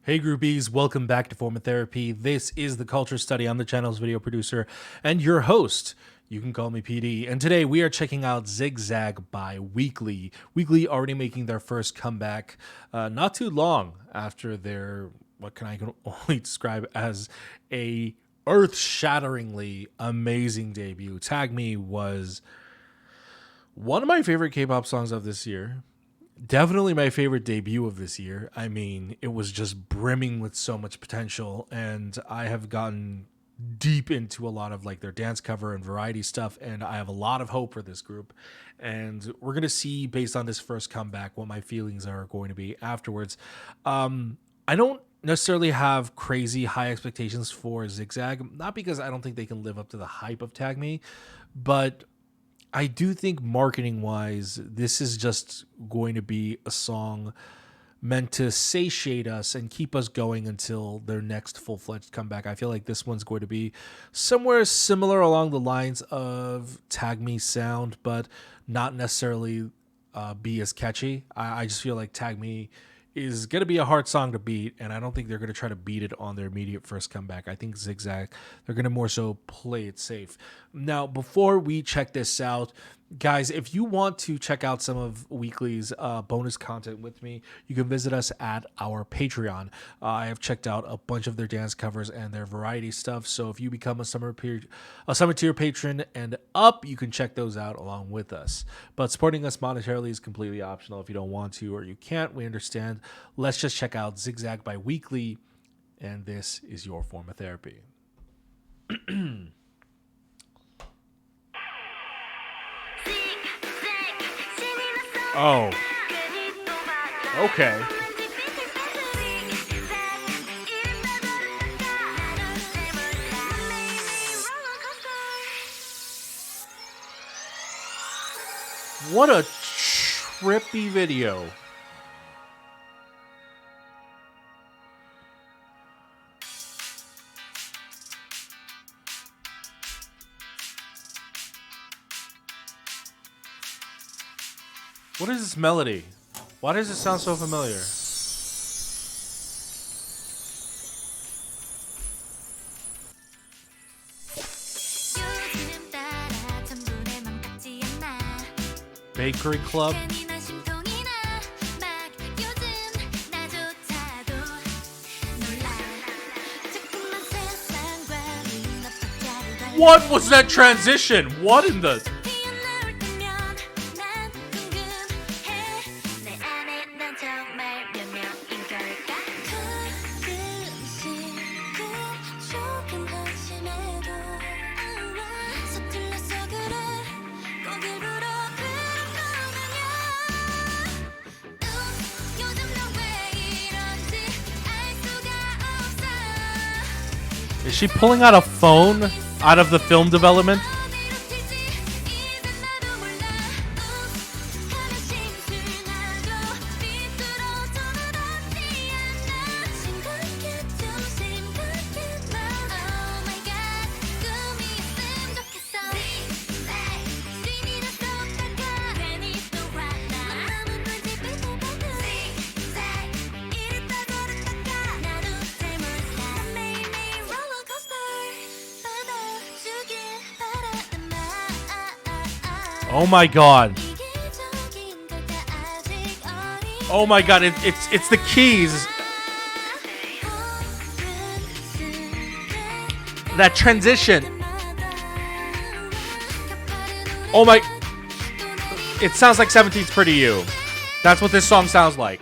Hey groupies, welcome back to Form of Therapy. This is the Culture Study. I'm the channel's video producer and your host. You can call me PD. And today we are checking out Zig Zag by Weeekly. Weeekly already making their first comeback not too long after their, what can I only describe as a earth-shatteringly amazing debut. Tag Me was one of my favorite K-pop songs of this year. Definitely my favorite debut of this year. I mean, it was just brimming with so much potential, and I have gotten deep into a lot of like their dance cover and variety stuff, and I have a lot of hope for this group. And we're gonna see based on this first comeback what my feelings are going to be afterwards. I don't necessarily have crazy high expectations for Zigzag, not because I don't think they can live up to the hype of Tag Me, but I do think marketing wise, this is just going to be a song meant to satiate us and keep us going until their next full-fledged comeback. I feel like this one's going to be somewhere similar along the lines of Tag Me sound, but not necessarily be as catchy. I just feel like Tag Me is going to be a hard song to beat, and I don't think they're going to try to beat it on their immediate first comeback. I think Zigzag, they're going to more so play it safe. Now, before we check this out, guys, if you want to check out some of Weekly's bonus content with me, you can visit us at our Patreon. I have checked out a bunch of their dance covers and their variety stuff, so if you become a summer tier patron and up, you can check those out along with us. But supporting us monetarily is completely optional. If you don't want to or you can't, we understand. Let's just check out Zigzag by Weekly, and this is your form of therapy. Oh. Okay. What a trippy video. What is this melody? Why does it sound so familiar? Bakery Club? What was that transition? What in the... Is she pulling out a phone out of the film development? Oh my god. Oh my god, it's the keys. That transition. Oh my... It sounds like 17's Pretty You. That's what this song sounds like.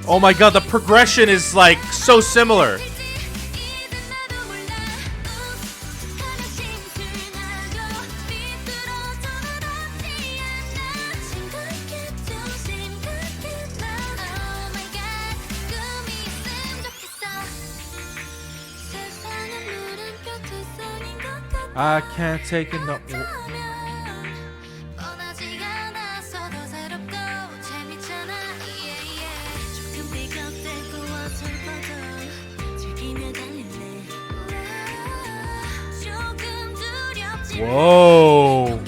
Oh my god, the progression is like so similar. I can't take it no. Whoa.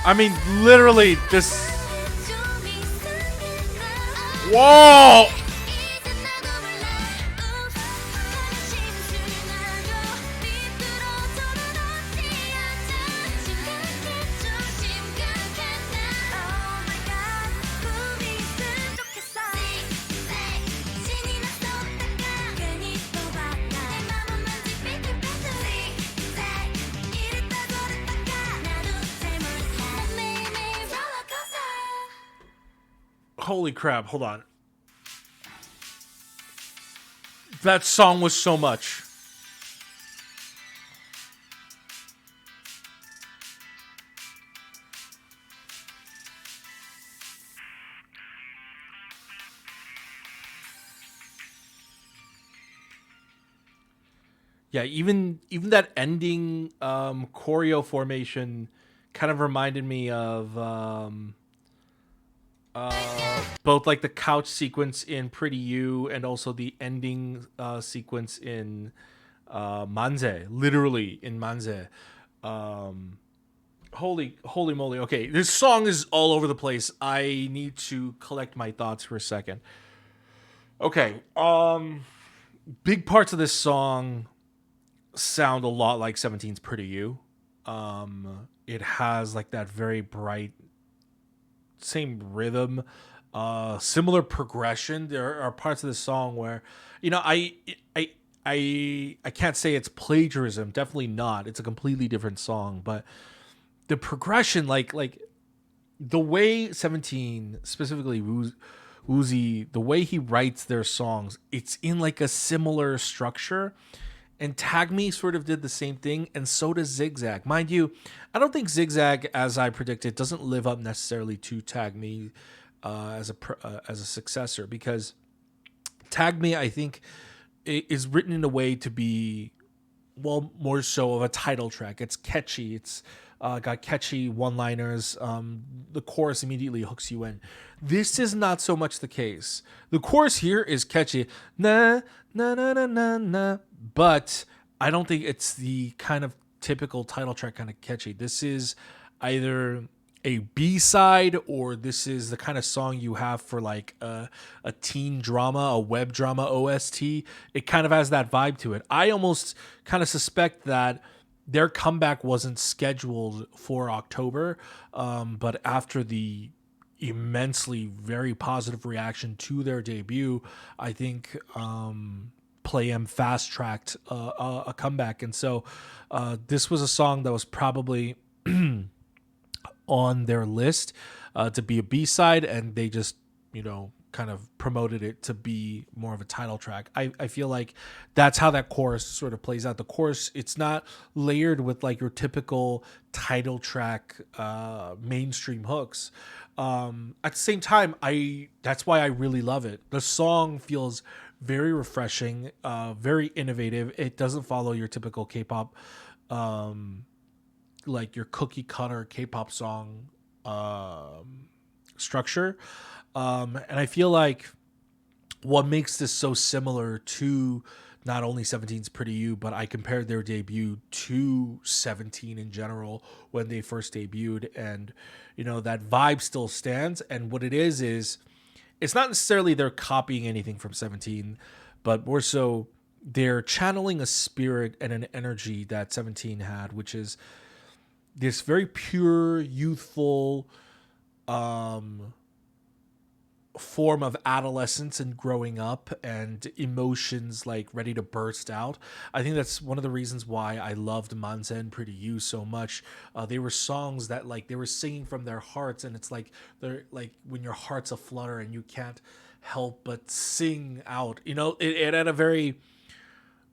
I mean, literally, this. Whoa! Holy crap, hold on. That song was so much. Yeah, even that ending choreo formation kind of reminded me of both like the couch sequence in Pretty You and also the ending sequence in Manze, literally in Manze. Um, holy moly. Okay, this song is all over the place. I need to collect my thoughts for a second. Okay, big parts of this song sound a lot like Seventeen's Pretty You. It has like that very bright, same rhythm, similar progression. There are parts of the song where, you know, I I can't say it's plagiarism. Definitely not. It's a completely different song, but the progression, like the way 17, specifically Woozy, the way he writes their songs, it's in like a similar structure. And Tag Me sort of did the same thing, and so does Zigzag. Mind you, I don't think Zigzag, as I predicted, doesn't live up necessarily to Tag Me as a successor, because Tag Me, I think, is written in a way to be, well, more so of a title track. It's catchy. It's got catchy one-liners. The chorus immediately hooks you in. This is not so much the case. The chorus here is catchy, na na na na na na, but I don't think it's the kind of typical title track kind of catchy. This is either a B-side, or this is the kind of song you have for like a teen drama, a web drama OST. It kind of has that vibe to it. I almost kind of suspect that their comeback wasn't scheduled for October, but after the immensely very positive reaction to their debut, I think Play M fast tracked a comeback. And so this was a song that was probably on their list to be a B-side, and they just, you know, kind of promoted it to be more of a title track. I feel like that's how that chorus sort of plays out. The chorus, it's not layered with like your typical title track mainstream hooks. At the same time, that's why I really love it. The song feels very refreshing, very innovative. It doesn't follow your typical K-pop, like your cookie cutter K-pop song structure. And I feel like what makes this so similar to not only 17's Pretty You, but I compared their debut to 17 in general when they first debuted, and you know that vibe still stands. And what it is it's not necessarily they're copying anything from 17, but more so they're channeling a spirit and an energy that 17 had, which is this very pure, youthful form of adolescence and growing up and emotions like ready to burst out. I think that's one of the reasons why I loved Manze and Pretty You so much. They were songs that like they were singing from their hearts, and it's like they're like when your heart's aflutter and you can't help but sing out. You know, it had a very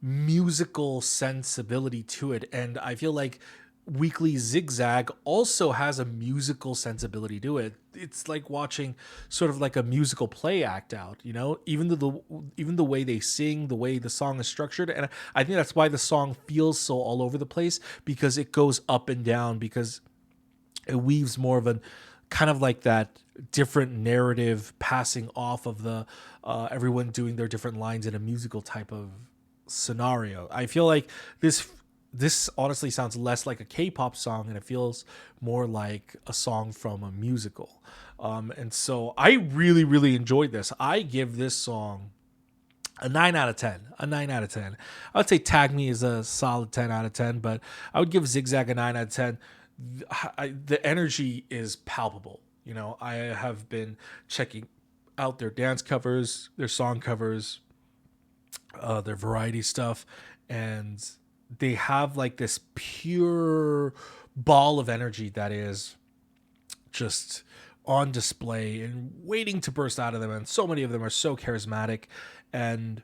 musical sensibility to it, and I feel like Weekly Zig Zag also has a musical sensibility to it. It's like watching sort of like a musical play act out, you know, even the way they sing, the way the song is structured. And I think that's why the song feels so all over the place, because it goes up and down, because it weaves more of a kind of like that different narrative passing off of the everyone doing their different lines in a musical type of scenario. I feel like this honestly sounds less like a K-pop song and it feels more like a song from a musical. And so I really, really enjoyed this. I give this song a 9 out of 10. A 9 out of 10. I would say Tag Me is a solid 10 out of 10, but I would give Zig Zag a 9 out of 10. The energy is palpable. You know, I have been checking out their dance covers, their song covers, their variety stuff, and they have like this pure ball of energy that is just on display and waiting to burst out of them. And so many of them are so charismatic. And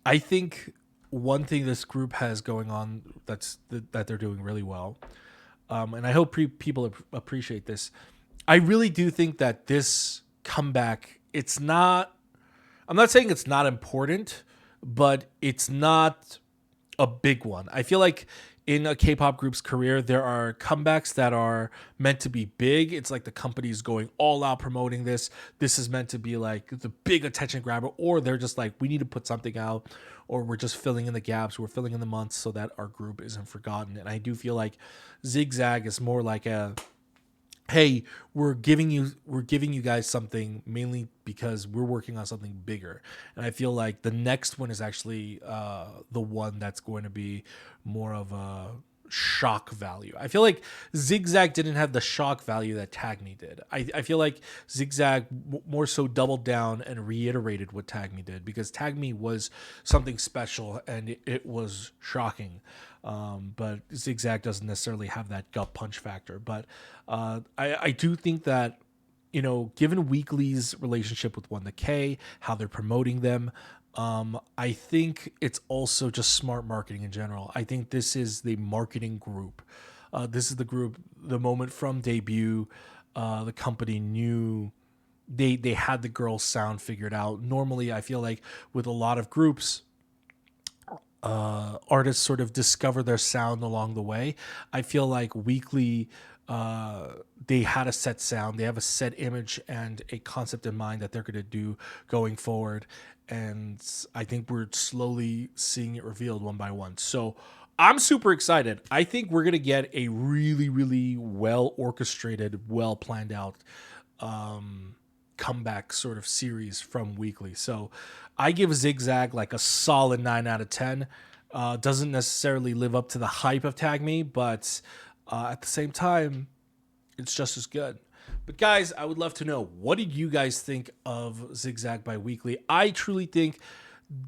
I think one thing this group has going on that they're doing really well, and I hope people appreciate this. I really do think that this comeback, it's not, I'm not saying it's not important, but it's not a big one. I feel like in a K-pop group's career, there are comebacks that are meant to be big. It's like the company's going all out promoting this. This is meant to be like the big attention grabber, or they're just like, we need to put something out, or we're just filling in the gaps. We're filling in the months so that our group isn't forgotten. And I do feel like Zig Zag is more like a, hey, we're giving you guys something mainly because we're working on something bigger. And I feel like the next one is actually the one that's going to be more of a shock value. I feel like Zig Zag didn't have the shock value that Tag Me did. I feel like Zig Zag more so doubled down and reiterated what Tag Me did, because Tag Me was something special and it was shocking. But Zig Zag doesn't necessarily have that gut punch factor. But I do think that, you know, given Weekly's relationship with 1TheK, how they're promoting them, I think it's also just smart marketing in general. I think this is the marketing group. This is the group, the moment from debut, the company knew they had the girl sound figured out. Normally, I feel like with a lot of groups, artists sort of discover their sound along the way. I feel like Weekly, they had a set sound, they have a set image and a concept in mind that they're going to do going forward. And I think we're slowly seeing it revealed one by one. So I'm super excited. I think we're going to get a really, really well orchestrated, well planned out comeback sort of series from Weekly. So I give Zig Zag like a solid 9 out of 10. Doesn't necessarily live up to the hype of Tag Me, but at the same time, it's just as good. But guys, I would love to know, what did you guys think of Zig Zag by Weekly? I truly think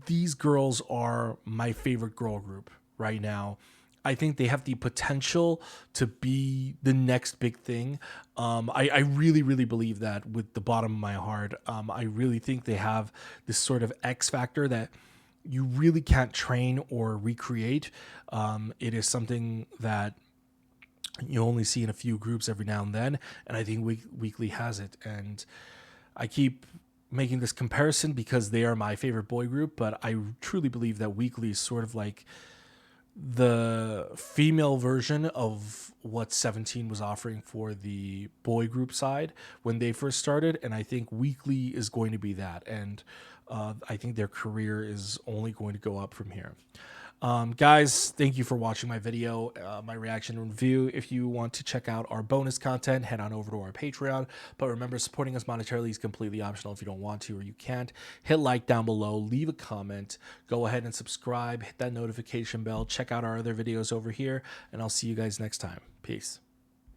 these girls are my favorite girl group right now. I think they have the potential to be the next big thing. I really, really believe that with the bottom of my heart. I really think they have this sort of X factor that you really can't train or recreate. It is something that you only see in a few groups every now and then, and I think Weekly has it. And I keep making this comparison because they are my favorite boy group, but I truly believe that Weekly is sort of like the female version of what 17 was offering for the boy group side when they first started, and I think Weekly is going to be that. And I think their career is only going to go up from here. Guys, thank you for watching my video, my reaction and review. If you want to check out our bonus content, head on over to our Patreon. But remember, supporting us monetarily is completely optional if you don't want to or you can't. Hit like down below, leave a comment, go ahead and subscribe, hit that notification bell, check out our other videos over here, and I'll see you guys next time. Peace.